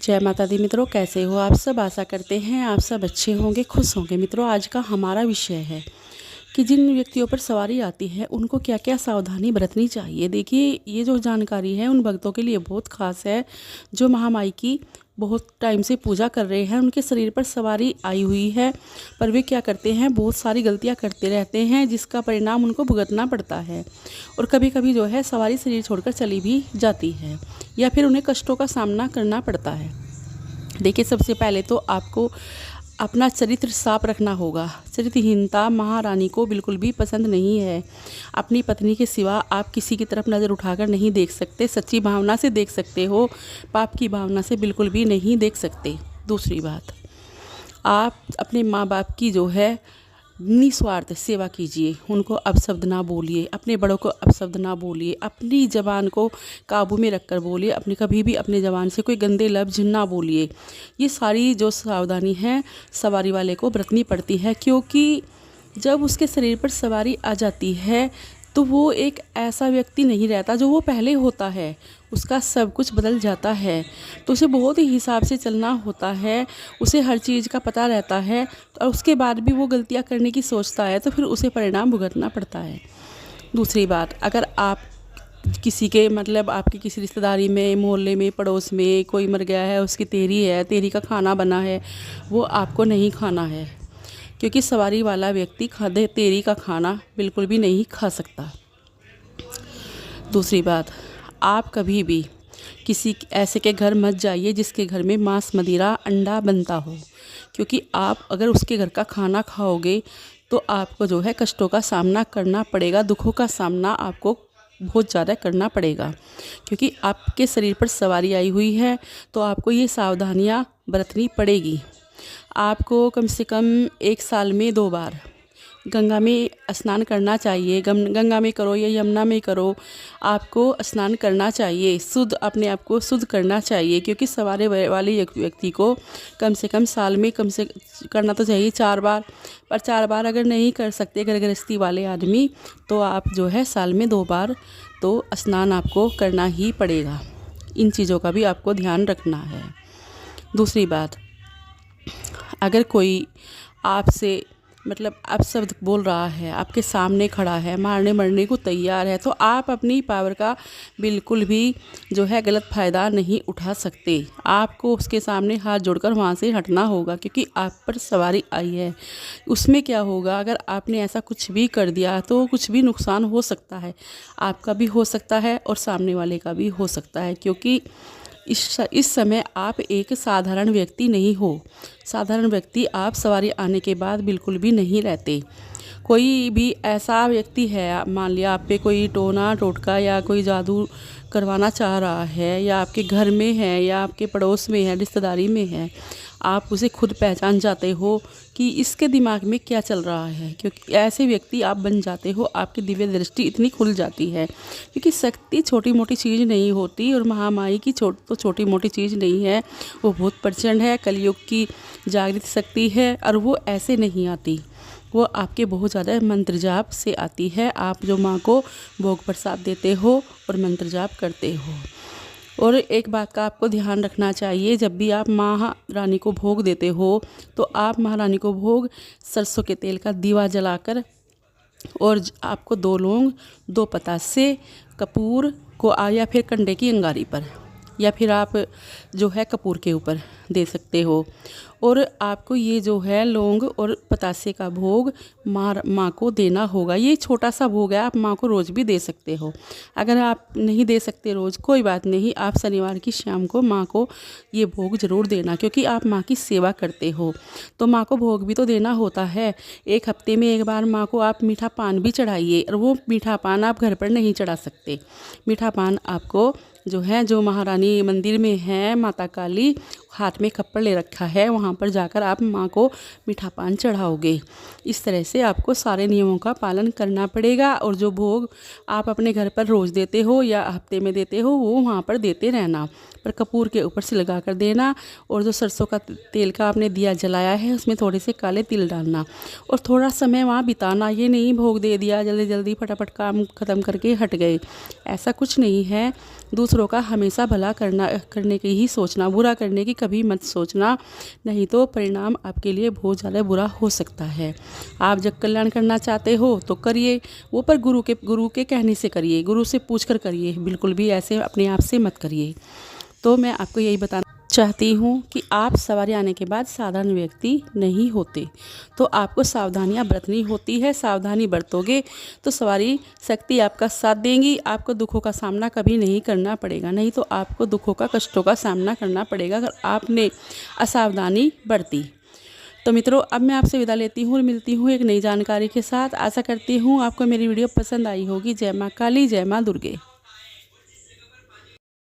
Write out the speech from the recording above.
जय माता दी मित्रों, कैसे हो आप सब। आशा करते हैं आप सब अच्छे होंगे, खुश होंगे। मित्रों, आज का हमारा विषय है कि जिन व्यक्तियों पर सवारी आती है उनको क्या क्या सावधानी बरतनी चाहिए। देखिए, ये जो जानकारी है उन भक्तों के लिए बहुत खास है जो महामाई की बहुत टाइम से पूजा कर रहे हैं। उनके शरीर पर सवारी आई हुई है, पर वे क्या करते हैं, बहुत सारी गलतियां करते रहते हैं जिसका परिणाम उनको भुगतना पड़ता है। और कभी कभी जो है सवारी शरीर छोड़कर चली भी जाती है या फिर उन्हें कष्टों का सामना करना पड़ता है। देखिए, सबसे पहले तो आपको अपना चरित्र साफ रखना होगा। चरित्रहीनता महारानी को बिल्कुल भी पसंद नहीं है। अपनी पत्नी के सिवा आप किसी की तरफ नज़र उठाकर नहीं देख सकते। सच्ची भावना से देख सकते हो, पाप की भावना से बिल्कुल भी नहीं देख सकते। दूसरी बात, आप अपने माँ बाप की जो है निस्वार्थ सेवा कीजिए। उनको अपशब्द ना बोलिए, अपने बड़ों को अपशब्द ना बोलिए, अपनी ज़बान को काबू में रखकर बोलिए। अपने कभी भी अपने ज़बान से कोई गंदे लफ्ज़ ना बोलिए। ये सारी जो सावधानी है सवारी वाले को बरतनी पड़ती है, क्योंकि जब उसके शरीर पर सवारी आ जाती है तो वो एक ऐसा व्यक्ति नहीं रहता जो वो पहले होता है। उसका सब कुछ बदल जाता है, तो उसे बहुत ही हिसाब से चलना होता है। उसे हर चीज़ का पता रहता है और उसके बाद भी वो गलतियां करने की सोचता है तो फिर उसे परिणाम भुगतना पड़ता है। दूसरी बात, अगर आप किसी के आपकी किसी रिश्तेदारी में, मोहल्ले में, पड़ोस में कोई मर गया है, उसकी तेरी है, तेरी का खाना बना है, वो आपको नहीं खाना है, क्योंकि सवारी वाला व्यक्ति खादे तेरी का खाना बिल्कुल भी नहीं खा सकता। दूसरी बात, आप कभी भी किसी ऐसे के घर मत जाइए जिसके घर में मांस, मदिरा, अंडा बनता हो, क्योंकि आप अगर उसके घर का खाना खाओगे तो आपको जो है कष्टों का सामना करना पड़ेगा, दुखों का सामना आपको बहुत ज़्यादा करना पड़ेगा, क्योंकि आपके शरीर पर सवारी आई हुई है। तो आपको ये सावधानियाँ बरतनी पड़ेगी। आपको कम से कम 1 साल में 2 बार गंगा में स्नान करना चाहिए। गंगा में करो या यमुना में करो, आपको स्नान करना चाहिए। शुद्ध, अपने आप को शुद्ध करना चाहिए, क्योंकि सवारी वाले व्यक्ति को कम से कम साल में कम से करना तो चाहिए 4 बार। पर 4 बार अगर नहीं कर सकते घर गृहस्थी वाले आदमी, तो आप जो है साल में 2 बार तो स्नान आपको करना ही पड़ेगा। इन चीज़ों का भी आपको ध्यान रखना है। दूसरी बात, अगर कोई आपसे अपशब्द बोल रहा है, आपके सामने खड़ा है, मारने मरने को तैयार है, तो आप अपनी पावर का बिल्कुल भी जो है गलत फ़ायदा नहीं उठा सकते। आपको उसके सामने हाथ जोड़कर वहाँ से हटना होगा, क्योंकि आप पर सवारी आई है। उसमें क्या होगा, अगर आपने ऐसा कुछ भी कर दिया तो कुछ भी नुकसान हो सकता है। आपका भी हो सकता है और सामने वाले का भी हो सकता है, क्योंकि इस समय आप एक साधारण व्यक्ति नहीं हो। साधारण व्यक्ति आप सवारी आने के बाद बिल्कुल भी नहीं रहते। कोई भी ऐसा व्यक्ति है, मान लिया आप पे कोई टोना टोटका या कोई जादू करवाना चाह रहा है, या आपके घर में है या आपके पड़ोस में है, रिश्तेदारी में है, आप उसे खुद पहचान जाते हो कि इसके दिमाग में क्या चल रहा है, क्योंकि ऐसे व्यक्ति आप बन जाते हो। आपकी दिव्य दृष्टि इतनी खुल जाती है, क्योंकि शक्ति छोटी मोटी चीज़ नहीं होती, और महामाई की तो छोटी मोटी चीज़ नहीं है, वो बहुत प्रचंड है। कलयुग की जागृत शक्ति है, और वो ऐसे नहीं आती, वो आपके बहुत ज़्यादा मंत्र जाप से आती है। आप जो माँ को भोग प्रसाद देते हो और मंत्र जाप करते हो। और एक बात का आपको ध्यान रखना चाहिए, जब भी आप महारानी को भोग देते हो तो आप महारानी को भोग सरसों के तेल का दीवा जलाकर, और आपको 2 लौंग, 2 पतासे, कपूर को या फिर कंडे की अंगारी पर, या फिर आप जो है कपूर के ऊपर दे सकते हो। और आपको ये जो है लौंग और पतासे का भोग माँ को देना होगा। ये छोटा सा भोग है, आप माँ को रोज़ भी दे सकते हो। अगर आप नहीं दे सकते रोज़, कोई बात नहीं, आप शनिवार की शाम को माँ को ये भोग ज़रूर देना, क्योंकि आप माँ की सेवा करते हो तो माँ को भोग भी तो देना होता है। 1 हफ्ते में 1 बार माँ को आप मीठा पान भी चढ़ाइए, और वो मीठा पान आप घर पर नहीं चढ़ा सकते। मीठा पान आपको जो महारानी मंदिर में है, माता काली, हाथ में खप्पर ले रखा है वहाँ पर जाकर आप माँ को मीठा पान चढ़ाओगे। इस तरह से आपको सारे नियमों का पालन करना पड़ेगा और जो भोग आप अपने घर पर रोज़ देते हो या हफ्ते में देते हो वो वहाँ पर देते रहना, पर कपूर के ऊपर से लगा कर देना। और जो सरसों का तेल का आपने दिया जलाया है उसमें थोड़े से काले तिल डालना और थोड़ा समय वहाँ बिताना। ये नहीं भोग दे दिया जल्दी जल्दी फटाफट काम ख़त्म करके हट गए, ऐसा कुछ नहीं है। दूसरों का हमेशा भला करने की ही सोचना, बुरा करने की कभी मत सोचना, नहीं तो परिणाम आपके लिए बहुत ज़्यादा बुरा हो सकता है। आप जग कल्याण करना चाहते हो तो करिए वो, पर गुरु के कहने से करिए, गुरु से पूछ कर करिए, बिल्कुल भी ऐसे अपने आप से मत करिए। तो मैं आपको यही बताना चाहती हूँ कि आप सवारी आने के बाद साधारण व्यक्ति नहीं होते, तो आपको सावधानियाँ बरतनी होती है। सावधानी बरतोगे तो सवारी शक्ति आपका साथ देंगी, आपको दुखों का सामना कभी नहीं करना पड़ेगा, नहीं तो आपको दुखों का कष्टों का सामना करना पड़ेगा अगर आपने असावधानी बरती। तो मित्रों, अब मैं आपसे विदा लेती हूँ और मिलती हूँ एक नई जानकारी के साथ। आशा करती हूँ आपको मेरी वीडियो पसंद आई होगी। जय माँ काली, जय माँ दुर्गे।